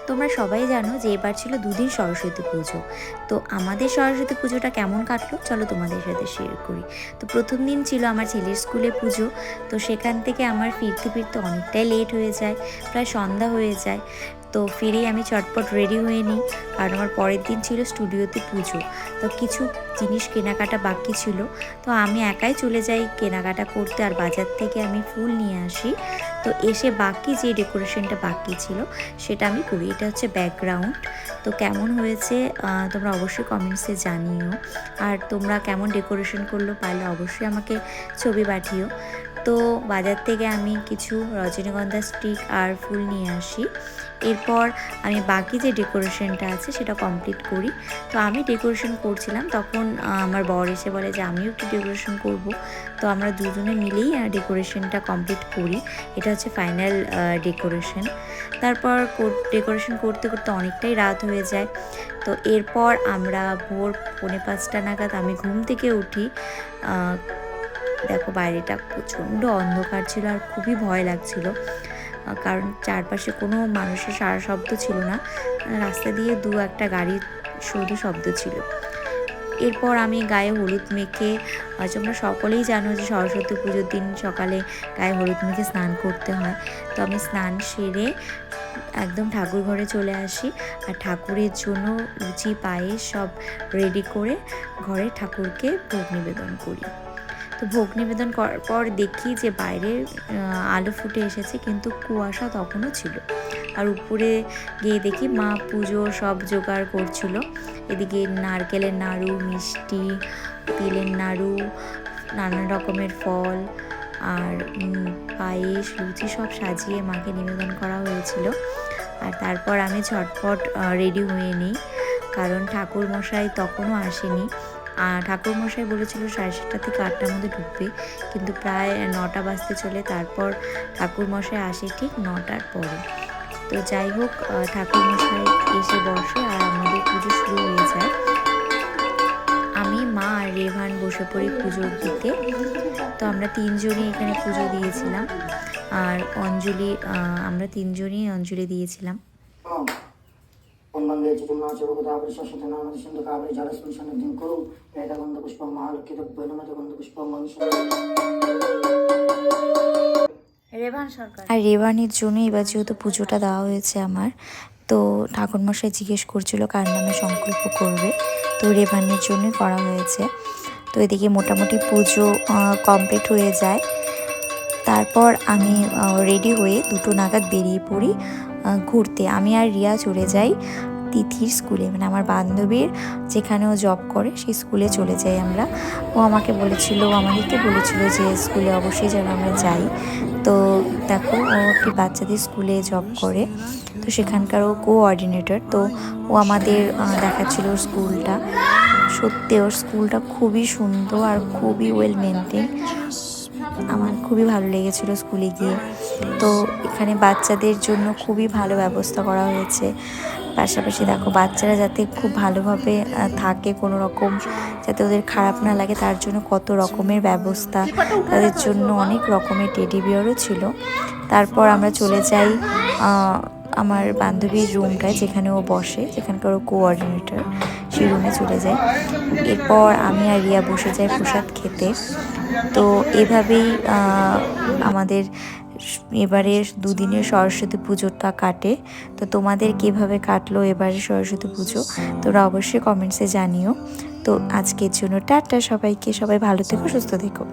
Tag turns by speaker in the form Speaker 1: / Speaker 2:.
Speaker 1: তোমরা সবাই জানো যে এবার ছিল দুদিন সরস্বতী পুজো। তো আমাদের সরস্বতী পুজোটা কেমন কাটলো চলো তোমাদের সাথে শেয়ার করি। তো প্রথম দিন ছিল আমার ছেলের স্কুলে পুজো। তো সেখান থেকে আমার ফিরতে ফিরতে অনেকটাই লেট হয়ে যায়, প্রায় সন্ধ্যা হয়ে যায়। তো ফিরেই আমি চটপট রেডি হয়ে নিই, কারণ আমার পরের দিন ছিল স্টুডিওতে পুজো। তো কিছু জিনিস কেনাকাটা বাকি ছিল, তো আমি একাই চলে যাই কেনাকাটা করতে, আর বাজার থেকে আমি ফুল নিয়ে আসি। তো এসে বাকি যে ডেকোরেশনটা বাকি ছিল সেটা আমি করি। এটা হচ্ছে ব্যাকগ্রাউন্ড। তো কেমন হয়েছে তোমরা অবশ্যই কমেন্টসে জানিও, আর তোমরা কেমন ডেকোরেশন করলো পারলে অবশ্যই আমাকে ছবি পাঠিও। তো বাজার থেকে আমি কিছু রজনীগন্ধা স্টিক আর ফুল নিয়ে আসি। এরপর আমি বাকি যে ডেকোরেশনটা আছে সেটা কমপ্লিট করি। তো আমি ডেকোরেশন করছিলাম, তখন আমার বর এসে বলে যে আমিও একটু ডেকোরেশন করব। তো আমরা দুজনে মিলেই ডেকোরেশনটা কমপ্লিট করি। এটা হচ্ছে ফাইনাল ডেকোরেশন। তারপর ডেকোরেশন করতে করতে অনেকটাই রাত হয়ে যায়। তো এরপর আমরা ভোর 4:45 নাগাদ আমি ঘুম থেকে উঠি। দেখো বাইরেটা প্রচণ্ড অন্ধকার ছিল আর খুবই ভয় লাগছিল, কারণ চারপাশে কোনো মানুষের সারা শব্দ ছিল না, রাস্তা দিয়ে দু একটা গাড়ির শুধু শব্দ ছিল। এরপর আমি গায়ে হলুদ মেখে, তোমরা সকলেই জানো যে সরস্বতী পুজোর দিন সকালে গায়ে হলুদ মেখে স্নান করতে হয়। তো আমি স্নান সেরে একদম ঠাকুর ঘরে চলে আসি, আর ঠাকুরের জন্য লুচি পায়েস সব রেডি করে ঘরে ঠাকুরকে ভোগ নিবেদন করি। তো ভোগ নিবেদন করার পর দেখি যে বাইরে আলো ফুটে এসেছে, কিন্তু কুয়াশা তখনও ছিল। আর উপরে গিয়ে দেখি মা পুজো সব জোগাড় করছিল। এদিকে নারকেলের নাড়ু, মিষ্টি, তিলের নাড়ু, নানান রকমের ফল আর পায়েস, লুচি সব সাজিয়ে মাকে নিবেদন করা হয়েছিল। আর তারপর আমি ঝটপট রেডি হয়ে নিই, কারণ ঠাকুরমশাই তখনও আসেনি। আর ঠাকুরমশাই বলেছিল 7:30 থেকে 8টার মধ্যে ঢুকবে, কিন্তু প্রায় 9টা বাজতে চলে। তারপর ঠাকুরমশাই আসে ঠিক 9টার পরে। তো যাই হোক, ঠাকুরমশাই এসে বসে আর আমাদের পুজো শুরু হয়ে যায়। আমি, মা আর রেভান বসে পড়ি পুজো দিতে। তো আমরা তিনজনই এখানে পুজো দিয়েছিলাম, আর অঞ্জলি আমরা তিনজনই অঞ্জলি দিয়েছিলাম। আর রেভানের জন্য এবার যেহেতু পুজোটা দেওয়া হয়েছে আমার, তো ঠাকুরমশাই জিজ্ঞেস করছিল কার নামে সংকল্প করবে, তো রেভানের জন্যই করা হয়েছে। তো এদিকে মোটামুটি পুজো কমপ্লিট হয়ে যায়। তারপর আমি রেডি হয়ে 2টো নাগাদ বেরিয়ে পড়ি ঘুরতে। আমি আর রিয়া চলে যাই তিথির স্কুলে, মানে আমার বান্ধবীর যেখানে ও জব করে সেই স্কুলে চলে যাই আমরা। ও আমাদেরকে বলেছিল যে স্কুলে অবশ্যই যেন আমরা যাই। তো দেখো, ও একটি বাচ্চাদের স্কুলে জব করে, তো সেখানকার ও কোঅর্ডিনেটর। তো ও আমাদের দেখাচ্ছিল ওর স্কুলটা। সত্যি ওর স্কুলটা খুবই সুন্দর আর খুবই ওয়েল মেনটেন। আমার খুবই ভালো লেগেছিলো স্কুলে গিয়ে। তো এখানে বাচ্চাদের জন্য খুবই ভালো ব্যবস্থা করা হয়েছে। পাশাপাশি দেখো বাচ্চারা যাতে খুব ভালোভাবে থাকে, কোনো রকম যাতে ওদের খারাপ না লাগে তার জন্য কত রকমের ব্যবস্থা। তাদের জন্য অনেক রকমের টেডি বিয়ারও ছিল। তারপর আমরা চলে যাই আমার বান্ধবীর রুমটায়, যেখানে ও বসে, যেখানকার ও কোঅর্ডিনেটর, সেই রুমে চলে যায়। এরপর আমি আর রিয়া বসে যাই প্রসাদ খেতে। তো এভাবেই আমাদের এবারের দুদিনের সরস্বতী পুজোটা কাটে। তো তোমাদের কিভাবে কাটলো এবারে সরস্বতী পুজো তোমরা অবশ্যই কমেন্টসে জানিও। তো আজকের জন্য টাটা সবাইকে, সবাই ভালো থেকো, সুস্থ থেকো।